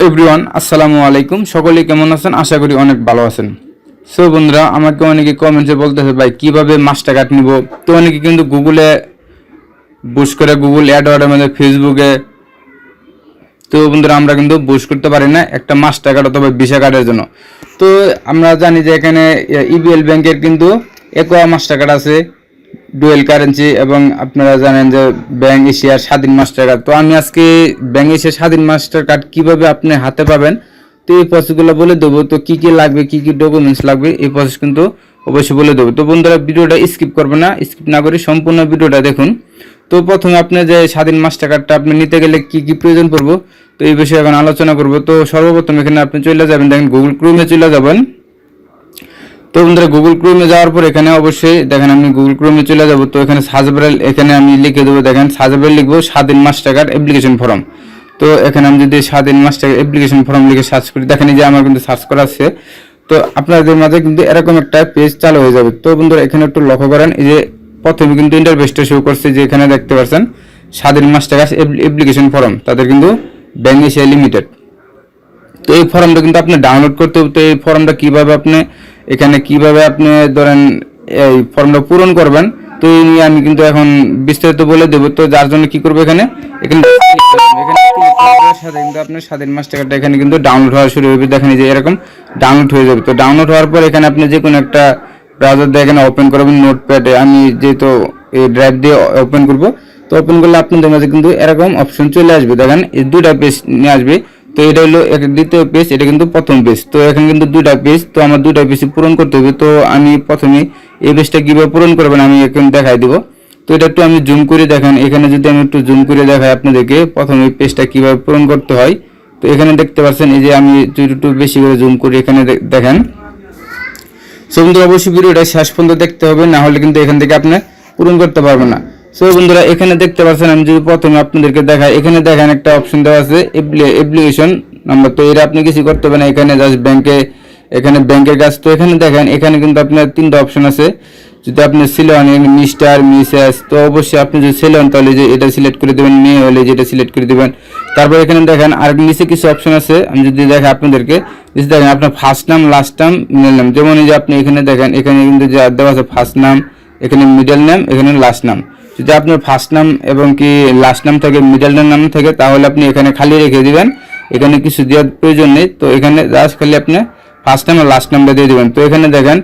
Everyone আসসালামু আলাইকুম। সকলেই কেমন আছেন? আশা করি অনেক ভালো আছেন। সো বন্ধুরা, আমাকে অনেকে কমেন্টসে বলতেছে ভাই কিভাবে মাস্টারকার্ড নিব। তো অনেকে কিন্তু গুগলে বুশ করে, গুগল অ্যাডওয়ার্ডের মধ্যে, ফেসবুকে। তো বন্ধুরা, আমরা কিন্তু বুশ করতে পারি না একটা মাস্টারকার্ড অথবা ভিসা কার্ডের জন্য। তো আমরা জানি যে এখানে ইবিএল ব্যাংকের কিন্তু একোয়া মাস্টারকার্ড আছে, ডুয়েল কারেন্সি, এবং আপনারা জানেন যে ব্যাংক এশিয়ার স্বাধীন মাস্টার কার্ড। তো আমি আজকে ব্যাংক এশিয়ার স্বাধীন মাস্টার কার্ড কীভাবে আপনি হাতে পাবেন তো এই প্রসেসগুলো বলে দেবো। তো কী কী লাগবে, কী কী ডকুমেন্টস লাগবে, এই প্রসেস কিন্তু অবশ্যই বলে দেবো। তো বন্ধুরা, ভিডিওটা স্কিপ করবে না, স্কিপ না করে সম্পূর্ণ ভিডিওটা দেখুন। তো প্রথমে আপনি যে স্বাধীন মাস্টার কার্ডটা আপনি নিতে গেলে কী কী প্রয়োজন পড়বো তো এই বিষয়ে এখন আলোচনা করবো। তো সর্বপ্রথম এখানে আপনি চলে যাবেন, দেখেন গুগল ক্রোমে চলে যাবেন। তো বন্ধুরা, গুগল ক্রোমে যাওয়ার পর এখানে অবশ্যই দেখেন আমি গুগল ক্রোমে চলে যাব। তো এখানে সার্চ বারে এখানে আমি লিখে দেবো, দেখেন সার্চ বারে লিখবো স্বাধীন মাস্টারকার্ড অ্যাপ্লিকেশন ফর্ম। তো এখানে আমি যদি স্বাধীন মাস্টার অ্যাপ্লিকেশন ফর্ম লিখে সার্চ করি, দেখেন এই যে আমার কিন্তু সার্চ করা আছে। তো আপনাদের মাঝে কিন্তু এরকম একটা পেজ চালু হয়ে যাবে। তো বন্ধুরা, এখানে একটু লক্ষ্য করেন, এই যে প্রথমে কিন্তু ইন্টারফেসটা শো করছে, যে এখানে দেখতে পাচ্ছেন স্বাধীন মাস্টারকার্ড অ্যাপ্লিকেশন ফর্ম, তাদের কিন্তু ব্যাংক এশিয়া লিমিটেড। তো এই ফর্মটা কিন্তু আপনি ডাউনলোড করতে হবে। তো এই ফর্মটা কীভাবে আপনি এখানে কিভাবে আপনি ধরেন এই ফর্মটা পূরণ করবেন তো এই নিয়ে আমি কিন্তু এখন বিস্তারিত বলে দেবো। তো যার জন্য কি করবো, এখানে সাথে কিন্তু আপনার স্বাধীন মাস্টারকার্ডটা এখানে কিন্তু ডাউনলোড হওয়া শুরু হবে। দেখেন যে এরকম ডাউনলোড হয়ে যাবে। তো ডাউনলোড হওয়ার পর এখানে আপনি যে কোনো একটা ব্রাউজার দিয়ে এখানে ওপেন করবেন, নোটপ্যাডে। আমি যেহেতু এই ড্রাইভ দিয়ে ওপেন করবো, তো ওপেন করলে আপনাদের মাঝে কিন্তু এরকম অপশন চলে আসবে। দেখেন এই দুইটা পেজ নিয়ে আসবে। তো এটা হলো দ্বিতীয় পেজ, এটা কিন্তু প্রথম পেজ। তো এখানে কিন্তু দুইটা পেজ, তো আমার দুইটা পেজ পূরণ করতে হবে। তো আমি প্রথমে এই পেজটা কীভাবে পূরণ করবেন আমি এখন দেখাই দিব। তো এটা একটু আমি জুম করে দেখেন, এখানে যদি আমি একটু জুম করে দেখাই আপনাদেরকে প্রথমে এই পেজটা কীভাবে পূরণ করতে হয়। তো এখানে দেখতে পাচ্ছেন এই যে আমি একটু বেশি করে জুম করি, এখানে দেখেন। সো বন্ধুরা, অবশ্যই ভিডিওটা শেষ পর্যন্ত দেখতে হবে, না হলে কিন্তু এখান থেকে আপনি পূরণ করতে পারবেন না। সো বন্ধুরা, এখানে দেখতে পাচ্ছেন আমি যদি প্রথমে আপনাদেরকে দেখাই, এখানে দেখেন একটা অপশন দেওয়া আছে অ্যাপ্লিকেশন নাম্বার। তো এটা আপনি কিছু করতে হবে না, এখানে জাস্ট এখানে ব্যাংকের কাজ। তো এখানে দেখেন এখানে কিন্তু আপনার তিনটা অপশন আছে। যদি আপনি ছেলে হন মিস্টার মিসেস, তো অবশ্যই আপনি যদি ছেলে হন তাহলে যে এটা সিলেক্ট করে দেবেন, মেয়ে হলে যেটা সিলেক্ট করে দেবেন। তারপর এখানে দেখেন আর নিচে কিছু অপশন আছে, আমি যদি দেখে আপনাদেরকে দেখেন আপনার ফার্স্ট নাম, লাস্ট নাম, মিডল নাম। যেমন এই যে আপনি এখানে দেখেন এখানে কিন্তু যে দেওয়া আছে ফার্স্ট নাম, এখানে মিডল নাম, এখানে লাস্ট নাম। যদি আপনার ফার্স্ট নাম এবং কি লাস্ট নাম থাকে, মিডল নাম থাকে, তাহলে আপনি এখানে খালি রেখে দিবেন, এখানে কিছু দেওয়ার প্রয়োজন নেই। তো এখানে জাস্ট খালি আপনি ফার্স্ট নাম আর লাস্ট নামটা দিয়ে দিবেন। তো এখানে দেখেন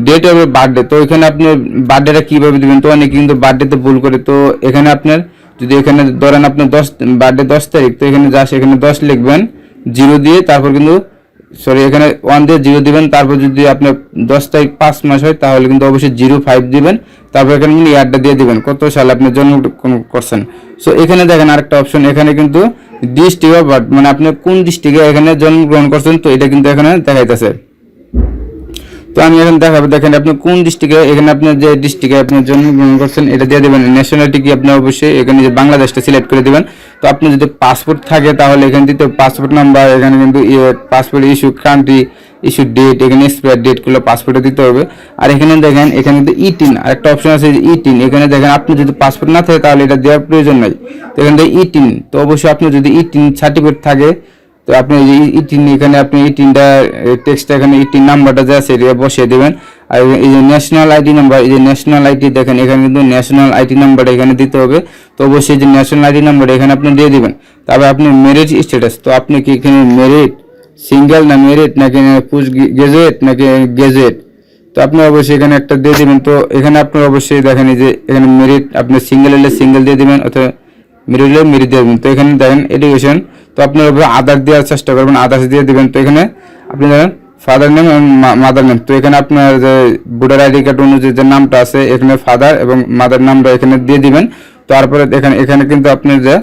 ডেট অফ বার্থডে, তো এখানে আপনি বার্থডেটা কীভাবে দেবেন। তো অনেকে কিন্তু বার্থডেতে ভুল করে। তো এখানে আপনার যদি এখানে ধরেন আপনার বার্থডে 10 তারিখ, তো এখানে জাস্ট এখানে 10 লিখবেন 0 দিয়ে, তারপর কিন্তু এখানে 1 দিয়ে 0 দিবেন। তারপর যদি আপনার 10 তারিখ 5 মাস হয় তাহলে কিন্তু অবশ্যই 05 দিবেন। তারপর এখানে কিন্তু ইয়ারটা দিয়ে দিবেন, কত সালে আপনি জন্মগ্রহণ করছেন। সো এখানে দেখেন আরেকটা অপশন, এখানে কিন্তু ডিস্ট্রিক্ট অফ বার্থ, মানে আপনি কোন ডিস্ট্রিক্টে এখানে জন্মগ্রহণ করছেন, তো এটা কিন্তু এখানে দেখাইতেছে। তো আমি এখন দেখাবো, দেখেন আপনি কোন ডিস্ট্রিক্টে, এখানে আপনার যে ডিস্ট্রিক্টে আপনি জন্মগ্রহণ করছেন এটা দিয়ে দেবেন। ন্যাশনালিটি কি আপনি অবশ্যই এখানে যে বাংলাদেশটা সিলেক্ট করে দেবেন। তো আপনি যদি পাসপোর্ট থাকে তাহলে এখানে দিতে পাসপোর্ট নাম্বার, এখানে কিন্তু passport issue country, issue date, এখানে এক্সপায়ার ডেটগুলো পাসপোর্টে দিতে হবে। আর এখানে দেখেন এখানে কিন্তু ইটিন আরেকটা অপশন আছে, ইটিন। এখানে দেখেন আপনি যদি পাসপোর্ট না থাকে তাহলে এটা দেওয়ার প্রয়োজন নাই। তো এখানে ইটিন, তো অবশ্যই আপনি যদি ইটিন সার্টিফিকেট থাকে তো আপনি ইটিন, এখানে আপনি ইটিনটা টেক্সটটা এখানে ইটিন নাম্বারটা যা আছে এটা বসিয়ে দেবেন। আর এই যে ন্যাশনাল আইডি নাম্বার, এই যে ন্যাশনাল আইডি দেখেন এখানে কিন্তু ন্যাশনাল আইডি নাম্বারটা এখানে দিতে হবে। তো অবশ্যই যে ন্যাশনাল আইডি নাম্বারটা এখানে আপনি দিয়ে দিবেন। তারপর আপনি ম্যারেজ স্ট্যাটাস, তো আপনি কি এখানে ম্যারিড, সিঙ্গেল না ম্যারিড, নাকি পোস্ট গ্রাজুয়েট নাকি গ্রাজুয়েট, তো আপনি অবশ্যই এখানে একটা দিয়ে দিবেন। তো এখানে আপনি অবশ্যই দেখেন এই যে এখানে মেরিট, আপনি সিঙ্গেল হলে সিঙ্গেল দিয়ে দিবেন অথবা মেরিট হলে মেরিট দিয়ে দেবেন। তো এখানে দেখেন এডুকেশন, তো আপনার আদার দেওয়ার চেষ্টা করবেন, আদার্স দিয়ে দিবেন। তো এখানে আপনি দেখেন ফাদার নেম এবং মাদার নেম, তো এখানে আপনার যে ভোটার আইডি কার্ড অনুযায়ী যে নামটা আছে এখানে ফাদার এবং মাদার নামটা এখানে দিয়ে দিবেন। তারপরে দেখেন এখানে কিন্তু আপনি যে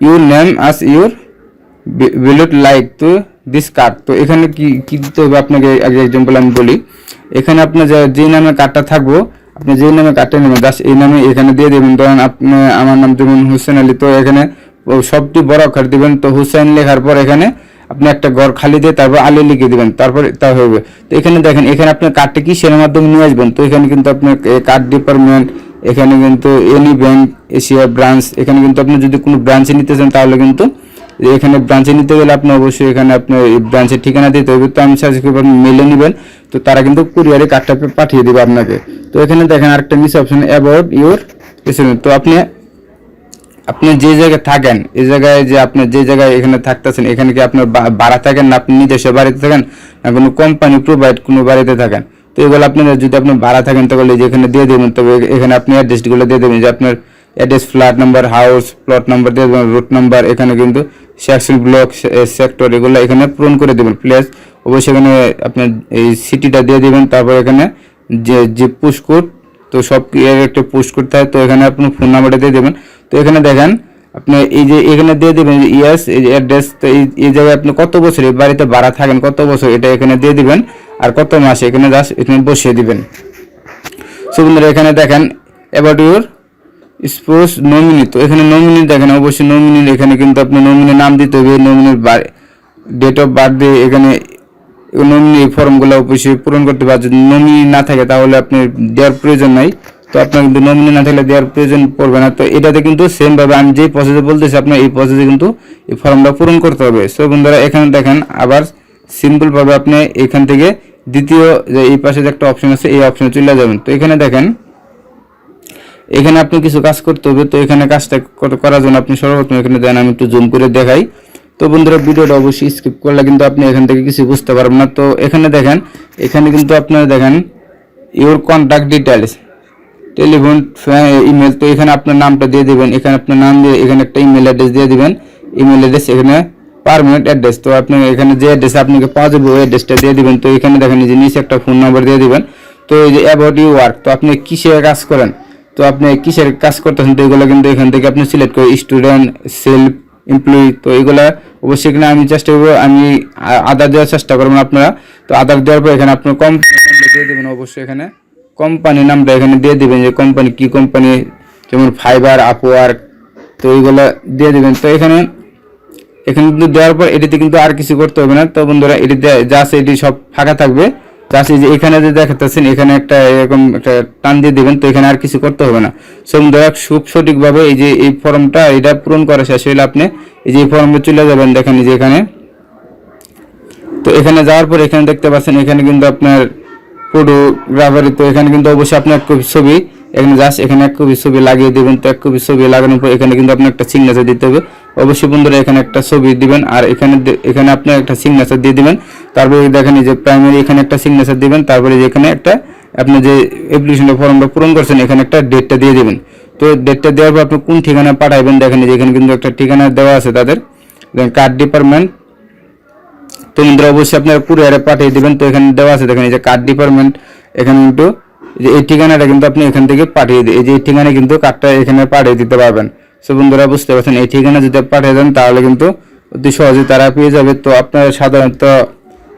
your name us your will like to this card, তো এখানে কি দিতে হবে আপনাকে আগে এক্সাম্পল আমি বলি। এখানে আপনার যে নামে কার্ডটা থাকবো, আপনি যে নামে কার্ডটা নেবেন জাস্ট এই নামে এখানে দিয়ে দেবেন। ধরেন আপনি আমার নাম যেমন হুসেন আলী, তো এখানে সবটি বড় অক্ষর দিবেন। তো হুসেন লেখার পর এখানে আপনি একটা ঘর খালি দিয়ে তারপর আলী লিখে দিবেন, তারপর তা হবে। তো এখানে দেখেন এখানে আপনার কার্ডটা কি সেটার মাধ্যমে নিয়ে আসবেন। তো এখানে কিন্তু আপনার কার্ড ডিপার্টমেন্ট, এখানে কিন্তু এনি ব্যাংক এশিয়া ব্রাঞ্চ, এখানে কিন্তু আপনি যদি কোনো ব্রাঞ্চে নিতে চান তাহলে কিন্তু এখানে ব্রাঞ্চে নিতে গেলে আপনি অবশ্যই এখানে আপনার এই ব্রাঞ্চের ঠিকানা দিতে হবে। তো আমি সাজেস্ট করব আপনি মেলে নেবেন, তো তারা কিন্তু কুরিয়ারে কার্ডটা পাঠিয়ে দেবে আপনাকে। তো এখানে দেখেন আরেকটা নিচ অপশন অ্যাবাউট ইউর রেসিডেন্ট। তো আপনি যে জায়গায় থাকেন, এই জায়গায় যে আপনি যে জায়গায় এখানে থাকতেছেন, এখানে কি আপনার ভাড়া থাকেন না আপনি নিজস্ব বাড়িতে থাকেন না কোনো কোম্পানি প্রোভাইড কোনো বাড়িতে থাকেন। তো এগুলো আপনারা যদি আপনি ভাড়া থাকেন তাহলে যেখানে দিয়ে দেবেন, তবে এখানে আপনি অ্যাড্রেসগুলো দিয়ে দেবেন, যে আপনার address, flat number, house, plot number দিয়ে দেবেন, রুট নাম্বার, এখানে কিন্তু সেকশন, ব্লক, সেক্টর এগুলো এখানে পূরণ করে দেবেন। প্লেস অবশ্যই এখানে আপনার এই সিটিটা দিয়ে দেবেন। তারপর এখানে যে পুশ কোড, তো সব এর একটা পুশ করতে হয়, তো এখানে আপনি ফোন নাম্বারটা দিয়ে দেবেন। তো এখানে দেখেন আপনি এই যে এখানে দিয়ে দেবেন ইয়াস এই যে অ্যাড্রেস, তো এই জায়গায় আপনি কত বছর এই বাড়িতে ভাড়া থাকেন, কত বছর এটা এখানে দিয়ে দিবেন, আর কত মাস এখানে জাস্ট এখানে বসিয়ে দিবেন। সো বন্ধুরা এখানে দেখেন অ্যাবাউট ইউর স্পোর্টস নমিনি। তো এখানে নমিনি দেখেন, অবশ্যই নমিনি এখানে কিন্তু আপনি নমিনির নাম দিতে হবে, নমিনির ডেট অফ বার্থ দিয়ে এখানে নমিনি ফর্মগুলো অবশ্যই পূরণ করতে হবে। যদি নমিনি না থাকে তাহলে আপনি দেওয়ার প্রয়োজন নাই, তো আপনার কিন্তু নমিনি না থাকলে দেওয়ার প্রয়োজন পড়বে না। তো এটাতে কিন্তু সেম ভাবে আমি যেই প্রসেসে বলতেছি আপনার এই প্রসেসে কিন্তু এই ফর্মটা পূরণ করতে হবে। সো বন্ধুরা এখানে দেখেন আবার সিম্পল ভাবে আপনি এখান থেকে দ্বিতীয় যে এই পাশে যে একটা অপশন আছে এই অপশনে চলে যাবেন। তো এখানে দেখেন এখানে আপনি কিছু কাজ করতে হবে। তো এখানে কাজটা করার জন্য আপনি সর্বপ্রথম এখানে দেন, আমি একটু জুম করে দেখাই। তো বন্ধুরা ভিডিওটা অবশ্যই স্কিপ করলে কিন্তু আপনি এখান থেকে কিছু বুঝতে পারবেন না। তো এখানে দেখেন এখানে কিন্তু আপনারা দেখেন your contact details, telephone, email. তো এখানে আপনার নামটা দিয়ে দিবেন, এখানে আপনার নাম দিয়ে এখানে একটা ইমেল অ্যাড্রেস দিয়ে দিবেন, ইমেল অ্যাড্রেস এখানে পার্মানেন্ট অ্যাড্রেস। তো আপনি এখানে যে অ্যাড্রেসে আপনাকে পাওয়া যাবে ওই অ্যাড্রেসটা দিয়ে দিবেন। তো এখানে দেখেন যে নিচে একটা ফোন নাম্বার দিয়ে দিবেন। তো এই যে অ্যাবাউট ইউ ওয়ার্ক, তো আপনি কিসের কাজ করেন, তো আপনি কিসের কাজ করতেছেন, তো এগুলো কিন্তু এখান থেকে আপনি সিলেক্ট করে স্টুডেন্ট, সেলফ এমপ্লয়ি। তো এগুলা অবশ্যই এখানে আমি চেষ্টা করবো, আমি আধার দেওয়ার চেষ্টা করবেন আপনারা। তো আধার দেওয়ার পর এখানে আপনার কোম্পানি দিয়ে দেবেন, অবশ্যই এখানে কোম্পানি নামটা এখানে দিয়ে দিবেন, যে কোম্পানি কি কোম্পানি, যেমন ফাইবার, আপওয়ার্ক, তো এইগুলো দিয়ে দিবেন। তো এখানে কিন্তু দেওয়ার পর এটিতে কিন্তু আর কিছু করতে হবে না। তো বন্ধুরা এটিতে জাস্ট এটি সব ফাঁকা থাকবে, জাস্ট এই যে এখানে যে দেখাচ্ছেন এখানে একটা এরকম একটা টান দিয়ে দিবেন। তো এখানে আর কিছু করতে হবে না। সো বন্ধুরা খুব সঠিকভাবে এই যে এই ফর্মটা এটা পূরণ করা শেষ হলে আপনি এই যে এই ফর্মে চলে যাবেন। দেখেন এই যে এখানে, তো এখানে যাওয়ার পর এখানে দেখতে পাচ্ছেন এখানে কিন্তু আপনার ফটোগ্রাফারি। তো এখানে কিন্তু অবশ্যই আপনার এক কপি ছবি এখানে জাস্ট এখানে এক কপি ছবি লাগিয়ে দেবেন। তো এক কপি ছবি লাগানোর পর এখানে কিন্তু আপনার একটা সিগনেচার দিতে হবে। অবশ্যই বন্ধুরা এখানে একটা ছবি দিবেন আর এখানে আপনি একটা সিগনেচার দিয়ে দিবেন। তারপরে দেখেন যে প্রাইমারি এখানে একটা সিগনেচার দিবেন। তারপরে যেখানে একটা আপনি যে অ্যাপ্লিকেশনের ফর্মটা পূরণ করছেন এখানে একটা ডেটটা দিয়ে দিবেন। তো ডেটটা দেওয়ার পর আপনি কোন ঠিকানা পাঠাবেন দেখেন যে এখানে কিন্তু একটা ঠিকানা দেওয়া আছে তাদের, কার্ড ডিপার্টমেন্ট। তো বন্ধুরা অবশ্যই আপনারা কুরিয়ারে পাঠিয়ে দিবেন। তো এখানে দেওয়া আছে দেখেন এই যে কার্ড ডিপার্টমেন্ট, এখানে কিন্তু যে এই ঠিকানাটা কিন্তু আপনি এখান থেকে পাঠিয়ে দিই, এই যে এই ঠিকানায় কিন্তু কার্ডটা এখানে পাঠিয়ে দিতে পারবেন। সো বন্ধুরা বুঝতে পারছেন এই ঠিকানা যদি পাঠিয়ে দেন তাহলে কিন্তু অতি সহজে তারা পেয়ে যাবে। তো আপনার সাধারণত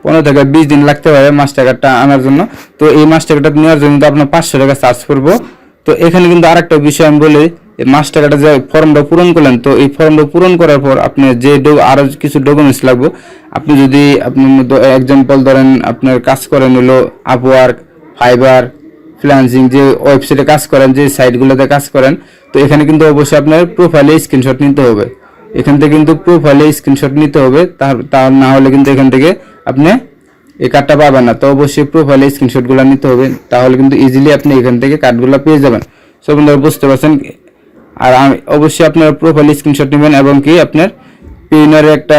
15 থেকে 20 দিন লাগতে পারে মাস্টার কার্ডটা আনার জন্য। তো এই মাস্টার কার্ডটা নেওয়ার জন্য আপনার 500 টাকা চার্জ করবো। তো এখানে কিন্তু আরেকটা বিষয় আমি বলি, এই মাস্টার কার্ডের যে ফর্মটা পূরণ করলেন, তো এই ফর্মটা পূরণ করার পর আপনি যে আরও কিছু ডকুমেন্টস লাগবে, আপনি যদি আপনি এক্সাম্পল ধরেন আপনার কাজ করেন হলো আপওয়ার্ক, ফাইবার, ফ্রিল্যান্সিং, যে ওয়েবসাইটে কাজ করেন, যে সাইটগুলোতে কাজ করেন, তো এখানে কিন্তু অবশ্যই আপনার প্রোফাইলে স্ক্রিনশট নিতে হবে। এখান থেকে কিন্তু প্রোফাইলে স্ক্রিনশট নিতে হবে, তা না হলে কিন্তু এখান থেকে আপনি এই কার্ডটা পাবেন না। তো অবশ্যই প্রোফাইলে স্ক্রিনশটগুলো নিতে হবে, তাহলে কিন্তু ইজিলি আপনি এখান থেকে কার্ডগুলো পেয়ে যাবেন। সো বন্ধুরা বুঝতে পারছেন। আর অবশ্যই আপনার প্রোফাইল স্ক্রিনশট নেবেন এবং কি আপনার পেইনারের একটা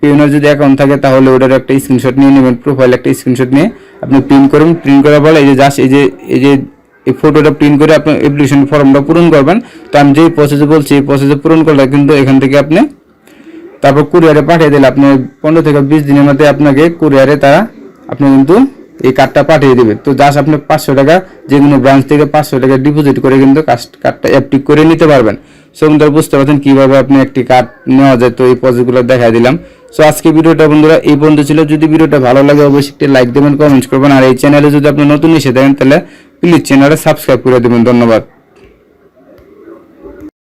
পেইনার যদি অ্যাকাউন্ট থাকে তাহলে ওটার একটা স্ক্রিনশট নিয়ে নেবেন, প্রোফাইল একটা স্ক্রিনশট নিয়ে আপনি প্রিন্ট করুন। প্রিন্ট করার পরে এই যে জাস্ট এই যে এই ফটোটা প্রিন্ট করে আপনি অ্যাপ্লিকেশন ফর্মটা পূরণ করবেন। তো আমি যেই প্রসেসে বলছি এই প্রসেসে পূরণ করলে কিন্তু এখান থেকে আপনি তারপর কুরিয়ারে পাঠিয়ে দিলে আপনি 15 থেকে 20 দিনের মধ্যে আপনাকে কুরিয়ারে তারা আপনি কিন্তু এই কার্ডটা পাঠিয়ে দেবে। তো জাস্ট আপনি 500 টাকা যে কোনো ব্রাঞ্চ থেকে 500 টাকা ডিপোজিট করে কিন্তু কার্ডটা অ্যাক্টিভ করে নিতে পারবেন। সো বন্ধুরা বুঝতে পারছেন কীভাবে আপনি একটি কার্ড নেওয়া যায়। তো এই প্রসেসগুলো দেখাই দিলাম। সো আজকে ভিডিওটা বন্ধুরা এই পর্যন্ত ছিল। যদি ভিডিওটা ভালো লাগে অবশ্যই একটি লাইক দেবেন, কমেন্টস করবেন। আর এই চ্যানেলে যদি আপনি নতুন এসে থাকেন তাহলে প্লিজ চ্যানেলটা সাবস্ক্রাইব করে দেবেন। ধন্যবাদ।